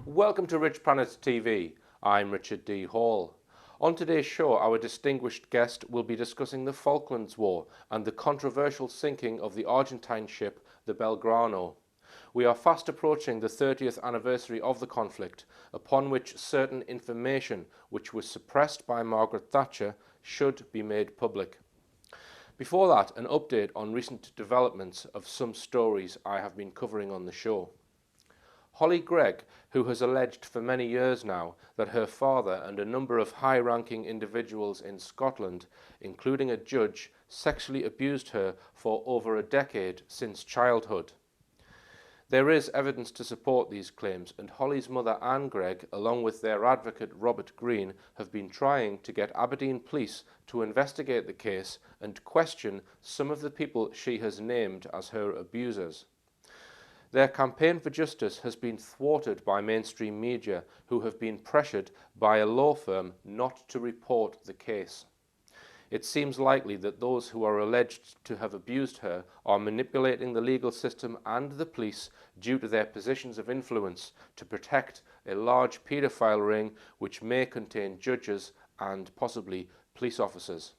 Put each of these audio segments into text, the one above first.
Welcome to Richplanet TV. I'm Richard D. Hall. On today's show, our distinguished guest will be discussing the Falklands War and the controversial sinking of the Argentine ship, the Belgrano. We are fast approaching the 30th anniversary of the conflict, upon which certain information which was suppressed by Margaret Thatcher should be made public. Before that, an update on recent developments of some stories I have been covering on the show. Holly Gregg, who has alleged for many years now that her father and a number of high-ranking individuals in Scotland, including a judge, sexually abused her for over a decade since childhood. There is evidence to support these claims, and Holly's mother Anne Gregg, along with their advocate Robert Green, have been trying to get Aberdeen police to investigate the case and question some of the people she has named as her abusers. Their campaign for justice has been thwarted by mainstream media, who have been pressured by a law firm not to report the case. It seems likely that those who are alleged to have abused her are manipulating the legal system and the police due to their positions of influence to protect a large paedophile ring which may contain judges and possibly police officers.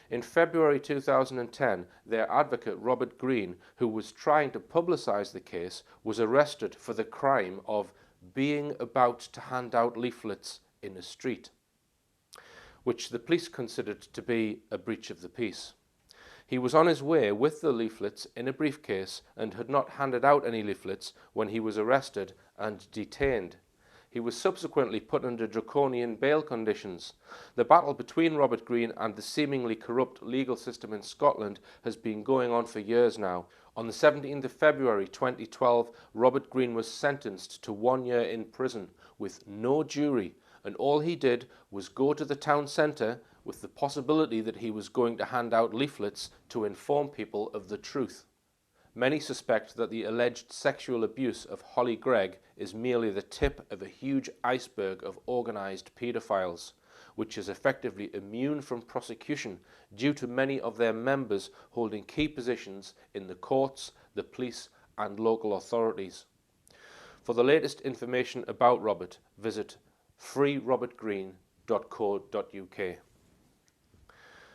In February 2010, their advocate Robert Green, who was trying to publicise the case, was arrested for the crime of being about to hand out leaflets in a street, which the police considered to be a breach of the peace. He was on his way with the leaflets in a briefcase and had not handed out any leaflets when he was arrested and detained. He was subsequently put under draconian bail conditions. The battle between Robert Green and the seemingly corrupt legal system in Scotland has been going on for years now. On the 17th of February 2012, Robert Green was sentenced to 1 year in prison with no jury, and all he did was go to the town centre with the possibility that he was going to hand out leaflets to inform people of the truth. Many suspect that the alleged sexual abuse of Holly Gregg is merely the tip of a huge iceberg of organised paedophiles, which is effectively immune from prosecution due to many of their members holding key positions in the courts, the police and local authorities. For the latest information about Robert, visit freerobertgreen.co.uk.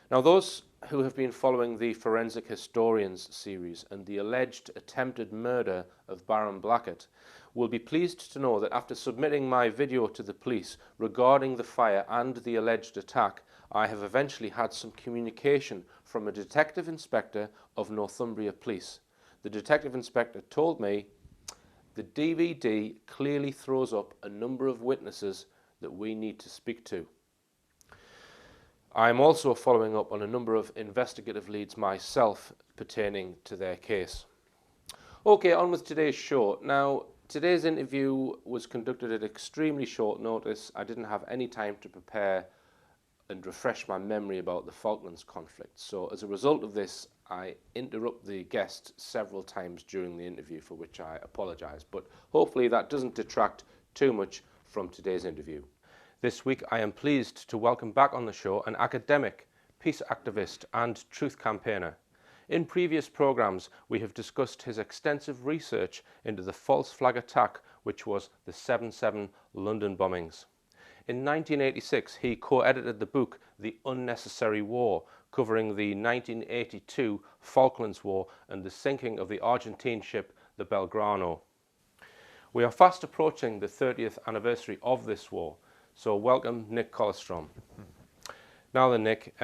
Now, those who have been following the Forensic Historians series and the alleged attempted murder of Baron Blackett will be pleased to know that after submitting my video to the police regarding the fire and the alleged attack, I have eventually had some communication from a detective inspector of Northumbria Police. The detective inspector told me the DVD clearly throws up a number of witnesses that we need to speak to. I'm also following up on a number of investigative leads myself pertaining to their case. Okay, on with today's show. Now, today's interview was conducted at extremely short notice. I didn't have any time to prepare and refresh my memory about the Falklands conflict. So as a result of this, I interrupt the guest several times during the interview, for which I apologise. But hopefully that doesn't detract too much from today's interview. This week I am pleased to welcome back on the show an academic, peace activist and truth campaigner. In previous programmes we have discussed his extensive research into the false flag attack which was the 7/7 London bombings. In 1986 he co-edited the book The Unnecessary War, covering the 1982 Falklands War and the sinking of the Argentine ship the Belgrano. We are fast approaching the 30th anniversary of this war. So welcome, Nick Kollerstrom. Now then, Nick,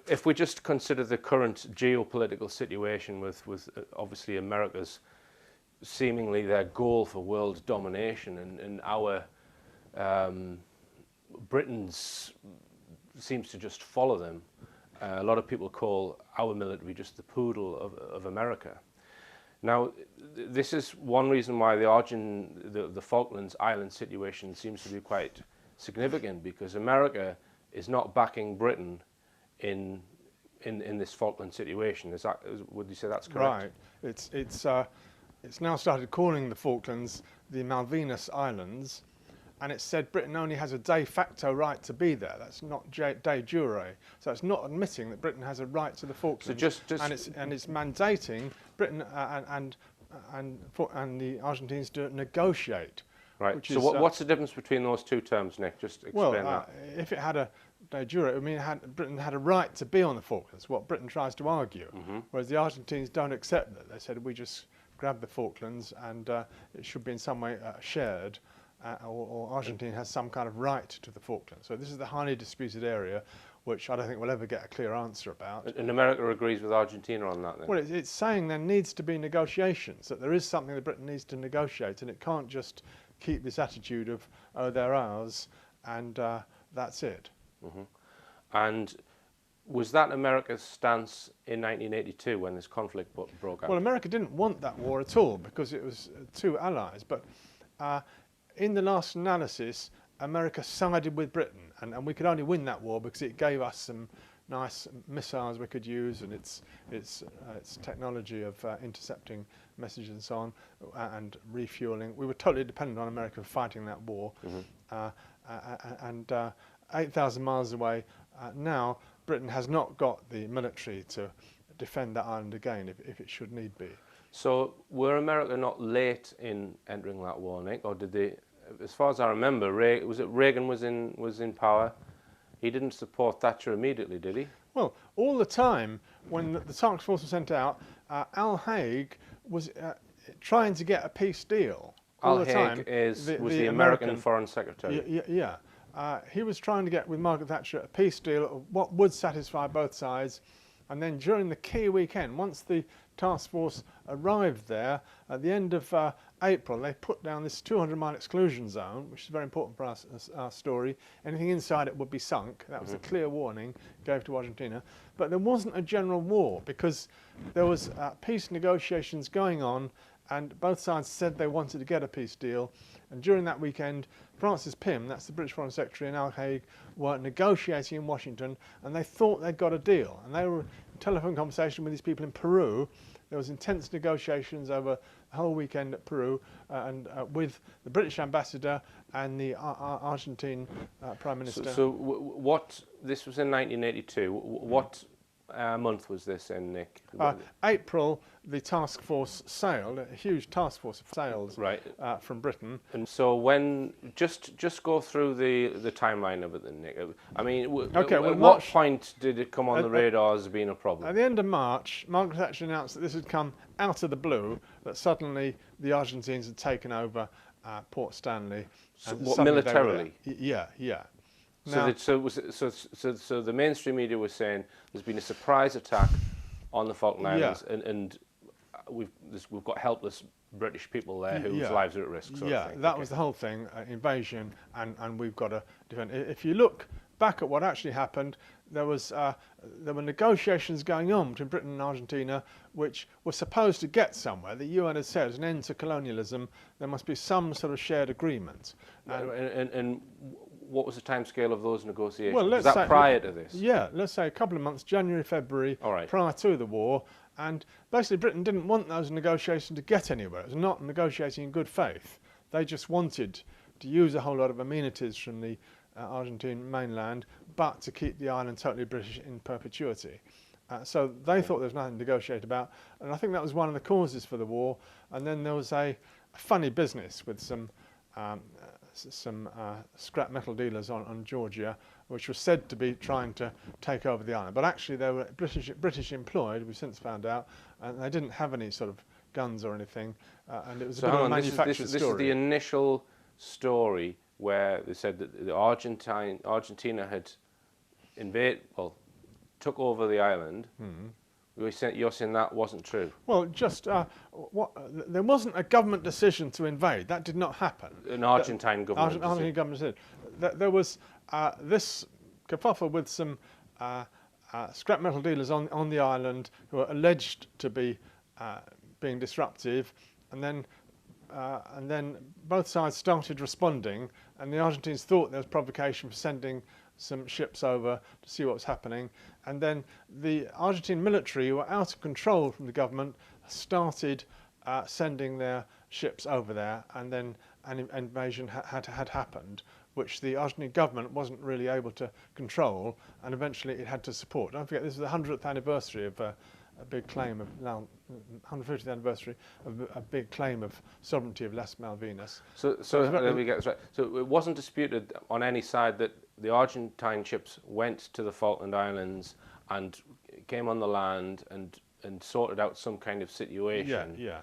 if we just consider the current geopolitical situation with obviously America's seemingly their goal for world domination and our Britain's seems to just follow them. A lot of people call our military just the poodle of America. Now, this is one reason why the Falklands Island situation seems to be quite significant, because America is not backing Britain in this Falkland situation. Would you say that's correct? Right. It's now started calling the Falklands the Malvinas Islands, and it said Britain only has a de facto right to be there. That's not de jure. So it's not admitting that Britain has a right to the Falklands. So and it's mandating Britain and the Argentines to negotiate. Right. So what's the difference between those two terms, Nick? Just explain that. If it had a de jure, I mean, Britain had a right to be on the Falklands. What Britain tries to argue, whereas the Argentines don't accept that. They said we just grab the Falklands and it should be in some way shared. Or Argentina has some kind of right to the Falklands. So this is the highly disputed area, which I don't think we'll ever get a clear answer about. And America agrees with Argentina on that then? Well, it's saying there needs to be negotiations, that there is something that Britain needs to negotiate, and it can't just keep this attitude of, oh, they're ours, and that's it. And was that America's stance in 1982 when this conflict broke out? Well, America didn't want that war at all because it was two allies, but in the last analysis, America sided with Britain, and we could only win that war because it gave us some nice missiles we could use, and its technology of intercepting messages and so on, and refueling. We were totally dependent on America for fighting that war. 8,000 miles away now, Britain has not got the military to defend that island again if it should need be. So were America not late in entering that war, Nick, or did they? As far as I remember, Reagan was in power? He didn't support Thatcher immediately, did he? Well, all the time when the task force was sent out, Al Haig was trying to get a peace deal. Al Haig was the American Foreign Secretary. Yeah. He was trying to get with Margaret Thatcher a peace deal of what would satisfy both sides. And then during the key weekend, once the task force arrived there, at the end of April, they put down this 200-mile exclusion zone, which is very important for our story. Anything inside it would be sunk. That was a clear warning gave to Argentina. But there wasn't a general war because there was peace negotiations going on, and both sides said they wanted to get a peace deal. And during that weekend, Francis Pym, that's the British Foreign Secretary, and Al Haig were negotiating in Washington, and they thought they'd got a deal. And they were in telephone conversation with these people in Peru. There was intense negotiations over the whole weekend at Peru, and with the British ambassador and the Argentine Prime Minister. So this was in 1982. What month was this in, Nick? April, the task force sailed, a huge task force sailed from Britain. And so just go through the timeline of it then, Nick. I mean, at what point did it come on the radar as being a problem? At the end of March, Margaret Thatcher announced that this had come out of the blue, that suddenly the Argentines had taken over Port Stanley. So what, militarily? Yeah. So the mainstream media was saying there's been a surprise attack on the Falkland Islands, and we've got helpless British people there whose lives are at risk. That was the whole thing, invasion, and we've got to defend. If you look back at what actually happened, there were negotiations going on between Britain and Argentina, which were supposed to get somewhere. The UN has said, as an end to colonialism, there must be some sort of shared agreement. And what was the timescale of those negotiations? Well, was that prior to this? Yeah, let's say a couple of months, January, February, prior to the war. And basically Britain didn't want those negotiations to get anywhere. It was not negotiating in good faith. They just wanted to use a whole lot of amenities from the Argentine mainland, but to keep the island totally British in perpetuity. So they thought there was nothing to negotiate about, and I think that was one of the causes for the war. And then there was a funny business with some scrap metal dealers on Georgia, which was said to be trying to take over the island. But actually they were British employed, we've since found out, and they didn't have any sort of guns or anything, and it was a bit of a manufactured story. This is the initial story where they said that Argentina had took over the island. You're saying that wasn't true? Well, there wasn't a government decision to invade. That did not happen. An Argentine government Argentine government decision. There was this kerfuffle with some scrap metal dealers on the island who were alleged to be being disruptive, and then both sides started responding, and the Argentines thought there was provocation for sending some ships over to see what was happening, and then the Argentine military, who were out of control from the government, started sending their ships over there, and then an invasion had happened, which the Argentine government wasn't really able to control, and eventually it had to support. Don't forget, this is the 100th anniversary of a big claim of, now 150th anniversary of a big claim of sovereignty of Las Malvinas. So let me get this right. So it wasn't disputed on any side that the Argentine ships went to the Falkland Islands and came on the land and sorted out some kind of situation. Yeah.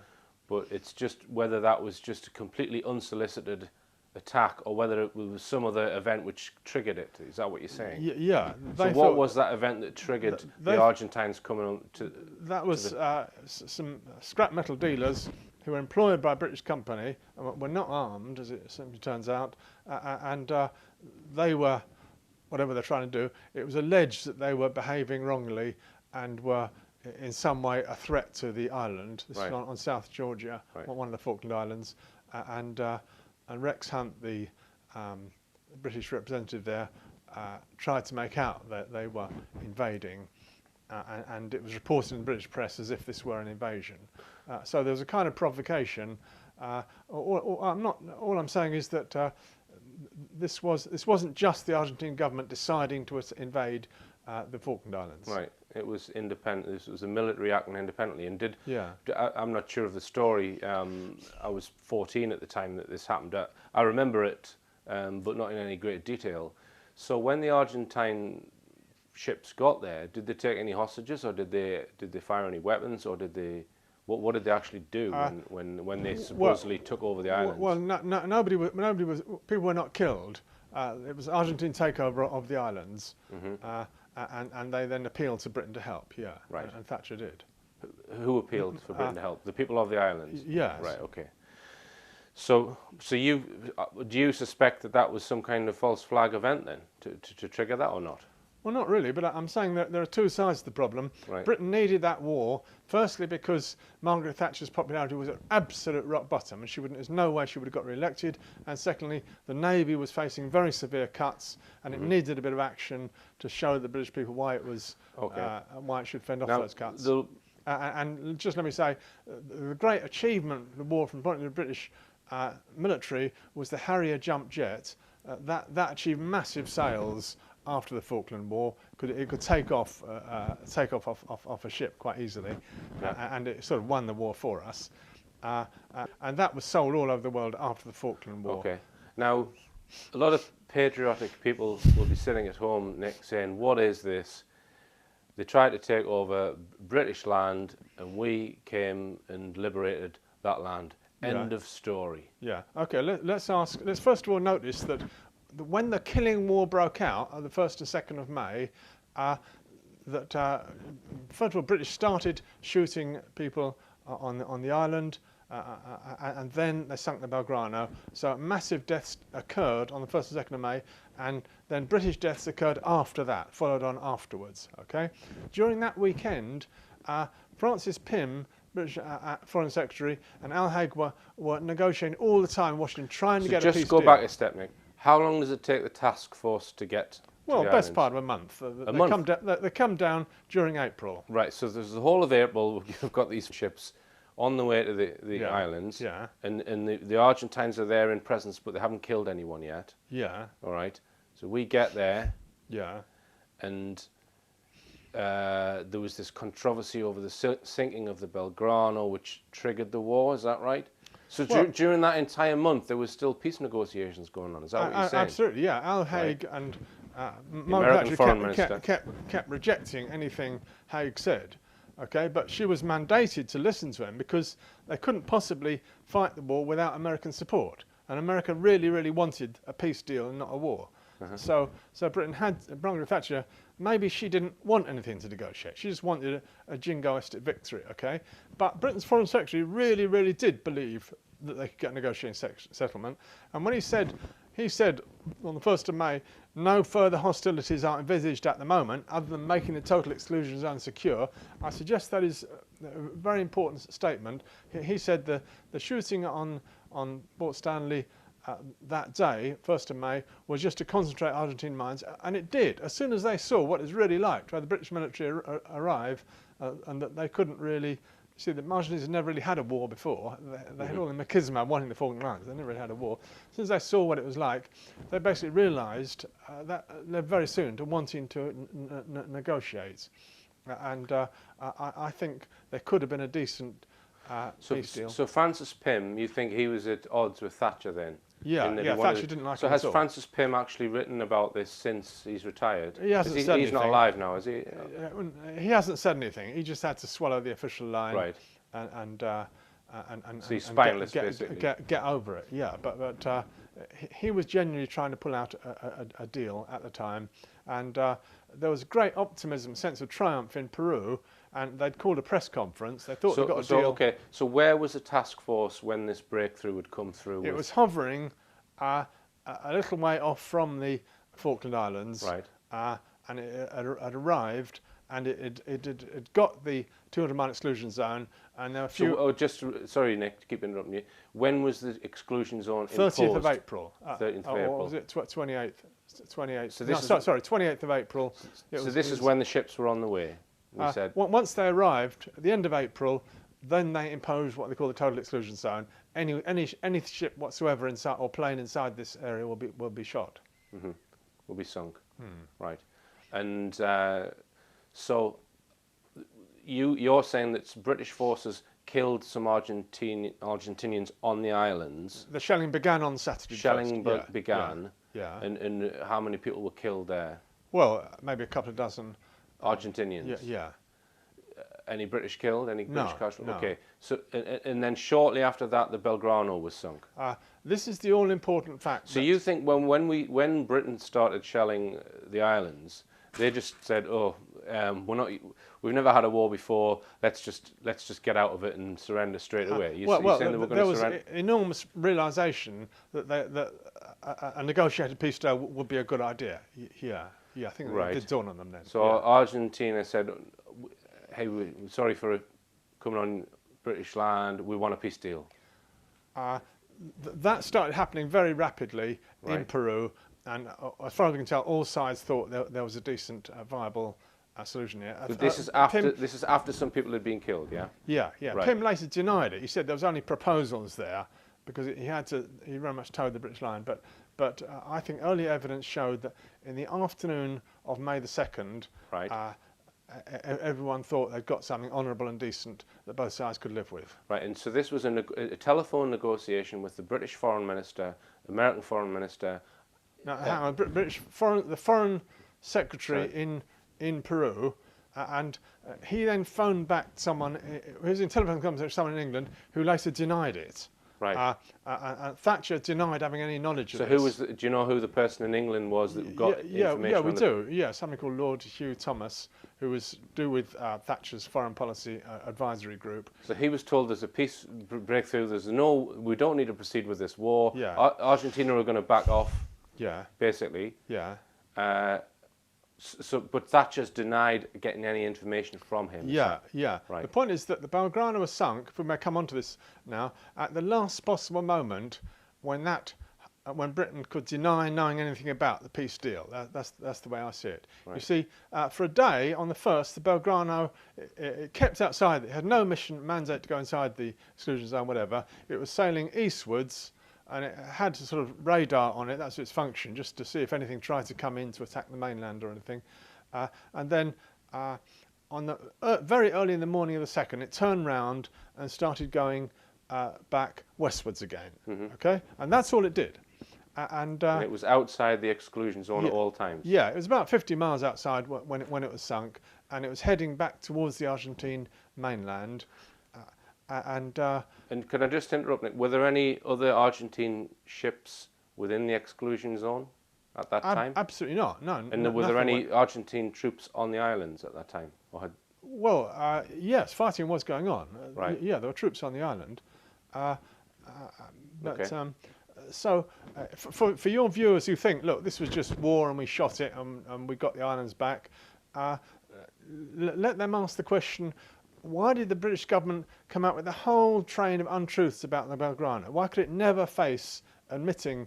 But it's just whether that was just a completely unsolicited attack or whether it was some other event which triggered it. Is that what you're saying? Yeah. So what was that event that triggered the Argentines coming on to? That was some scrap metal dealers who were employed by a British company and were not armed, as it simply turns out, and they were, whatever they're trying to do, it was alleged that they were behaving wrongly and were in some way a threat to the island. This is on South Georgia, one of the Falkland Islands, and Rex Hunt, the British representative there, tried to make out that they were invading, and it was reported in the British press as if this were an invasion. So there was a kind of provocation. All I'm saying is that this wasn't just the Argentine government deciding to invade the Falkland Islands. Right. It was independent. This was a military acting independently, and I'm not sure of the story. I was 14 at the time that this happened. I remember it, but not in any great detail. So when the Argentine ships got there, did they take any hostages, or did they fire any weapons, or did they? What did they actually do when they supposedly took over the islands? Well, nobody was. People were not killed. It was Argentine takeover of the islands. And they then appealed to Britain to help, Right. And Thatcher did. Who appealed for Britain to help? The people of the islands? Yes. Right, okay. So do you suspect that was some kind of false flag event then, to trigger that or not? Well, not really, but I'm saying that there are two sides to the problem. Right. Britain needed that war, firstly because Margaret Thatcher's popularity was at absolute rock bottom and there's no way she would have got re-elected, and secondly, the Navy was facing very severe cuts and it needed a bit of action to show the British people why it was, why it should fend off those cuts. And just let me say, the great achievement of the war from the point of view of the British military was the Harrier jump jet. That achieved massive sales after the Falkland War. It could take off a ship quite easily, and it sort of won the war for us. And that was sold all over the world after the Falkland War. Okay. Now, a lot of patriotic people will be sitting at home, Nick, saying, "What is this? They tried to take over British land, and we came and liberated that land." End of story. Yeah. Okay. Let's first of all notice that when the killing war broke out on the 1st and 2nd of May, first of all, British started shooting people on the island, and then they sunk the Belgrano. So massive deaths occurred on the 1st and 2nd of May, and then British deaths occurred after that, followed on afterwards. Okay. During that weekend, Francis Pym, British Foreign Secretary, and Al Haig were negotiating all the time in Washington, trying to get a peace deal. Just go back a step, Nick. How long does it take the task force to get to the best islands? part of a month. They come down during April. Right, so there's the whole of April, you've got these ships on the way to the islands, and the Argentines are there in presence, but they haven't killed anyone yet. Yeah. All right, so we get there, and there was this controversy over the sinking of the Belgrano, which triggered the war, is that right? So during that entire month, there was still peace negotiations going on. Is that what you're saying? Absolutely, yeah. Al Haig and Margaret Thatcher kept rejecting anything Haig said. Okay, but she was mandated to listen to him because they couldn't possibly fight the war without American support, and America really, really wanted a peace deal and not a war. So Britain had Margaret Thatcher. Maybe she didn't want anything to negotiate. She just wanted a jingoistic victory. Okay, but Britain's Foreign Secretary really, really did believe that they could get a negotiating settlement. And when he said, he said on the 1st of May, no further hostilities are envisaged at the moment, other than making the total exclusion zone secure. I suggest that is a very important statement. He said the shooting on Port Stanley that day, 1st of May, was just to concentrate Argentine minds, and it did. As soon as they saw what it's really like to have the British military arrive, and that they couldn't really see that Argentina had never really had a war before. They had all the machismo wanting the Falklands. They never really had a war. As soon as they saw what it was like, they basically realised that led very soon to wanting to negotiate. And I think there could have been a decent peace deal. So Francis Pym, you think he was at odds with Thatcher then? Yeah, Thatcher didn't like it. So has Francis Pym actually written about this since he's retired? He hasn't said anything. He's not alive now, is he? He hasn't said anything. He just had to swallow the official line. Right. And so he's spineless, basically. Get over it. Yeah, but he was genuinely trying to pull out a deal at the time, and there was great optimism, sense of triumph in Peru. And they'd called a press conference. They thought they got a deal. Okay, so where was the task force when this breakthrough had come through? It was hovering a little way off from the Falkland Islands. Right. And it had arrived, and it got the 200-mile exclusion zone, and there were a few... sorry, Nick, to keep interrupting you. When was the exclusion zone imposed? 30th of April. 13th of April. Or was it 28th? 28th. So this sorry, 28th of April. This is when the ships were on the way. Once they arrived at the end of April, then they imposed what they call the total exclusion zone. Any ship whatsoever inside or plane inside this area will be shot. Mm-hmm. Will be sunk. Right. And so you're saying that British forces killed some Argentinians on the islands. The shelling began on Saturday. Shelling began. Yeah. And how many people were killed there? Well, maybe a couple of dozen. Argentinians. Yeah. Any British killed? Any British casualties? No. Okay. So and then shortly after that, the Belgrano was sunk. This is the all-important fact. So you think when Britain started shelling the islands, they just said, "Oh, we've never had a war before. Let's just get out of it and surrender straight away." There was enormous realisation that a negotiated peace deal would be a good idea. Yeah, I think it did dawn on them then. So Argentina said, "Hey, we're sorry for coming on British land. We want a peace deal." That started happening very rapidly in Peru, and as far as we can tell, all sides thought there was a decent, viable solution here. But this is after some people had been killed, yeah. Yeah. Right. Pym later denied it. He said there was only proposals there because he very much towed the British line, But I think early evidence showed that in the afternoon of May the 2nd, everyone thought they'd got something honourable and decent that both sides could live with. Right, and so this was a telephone negotiation with the British Foreign Minister, American Foreign Minister. Now, hang on, the Foreign Secretary in Peru, and he then phoned back someone who was in telephone conversation with someone in England who later denied it. Right. Thatcher denied having any knowledge of this. So who was? Do you know who the person in England was that got information? Yeah, we do. Yeah, somebody called Lord Hugh Thomas, who was with Thatcher's foreign policy advisory group. So he was told there's a peace breakthrough. We don't need to proceed with this war. Yeah. Argentina are going to back off. Yeah. Basically. Yeah. But Thatcher's denied getting any information from him. Yeah. Right. The point is that the Belgrano was sunk, if we may come on to this now, at the last possible moment when Britain could deny knowing anything about the peace deal. That's the way I see it. Right. You see, for a day on the 1st, the Belgrano it kept outside. It had no mission mandate to go inside the exclusion zone, whatever. It was sailing eastwards, and it had sort of radar on it. That's its function, just to see if anything tried to come in to attack the mainland or anything. And then very early in the morning of the 2nd, it turned round and started going back westwards again. Mm-hmm. Okay, and that's all it did. And it was outside the exclusion zone at all times. Yeah, it was about 50 miles outside when it was sunk, and it was heading back towards the Argentine mainland. And can I just interrupt, Nick? Were there any other Argentine ships within the exclusion zone at that time? Absolutely not. No. And were there any Argentine troops on the islands at that time? Well, yes, fighting was going on. Right. Yeah, there were troops on the island. But okay. For your viewers who think, look, this was just war and we shot it and we got the islands back, let them ask the question, why did the British government come out with a whole train of untruths about the Belgrano? Why could it never face admitting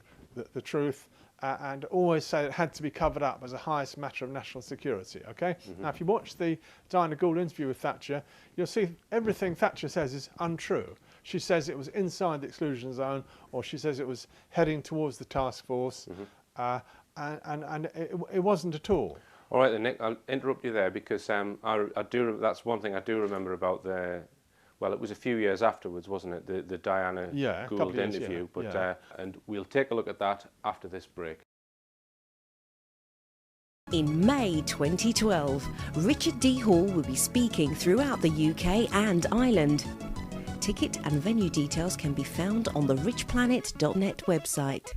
the truth and always say it had to be covered up as a highest matter of national security? Okay. Now, if you watch the Diana Gould interview with Thatcher, you'll see everything Thatcher says is untrue. She says it was inside the exclusion zone, or she says it was heading towards the task force, and it wasn't at all. All right, then, Nick, I'll interrupt you there because I do. That's one thing I do remember about the. Well, it was a few years afterwards, wasn't it? The Diana Gould interview. And we'll take a look at that after this break. In May 2012, Richard D. Hall will be speaking throughout the UK and Ireland. Ticket and venue details can be found on the richplanet.net website.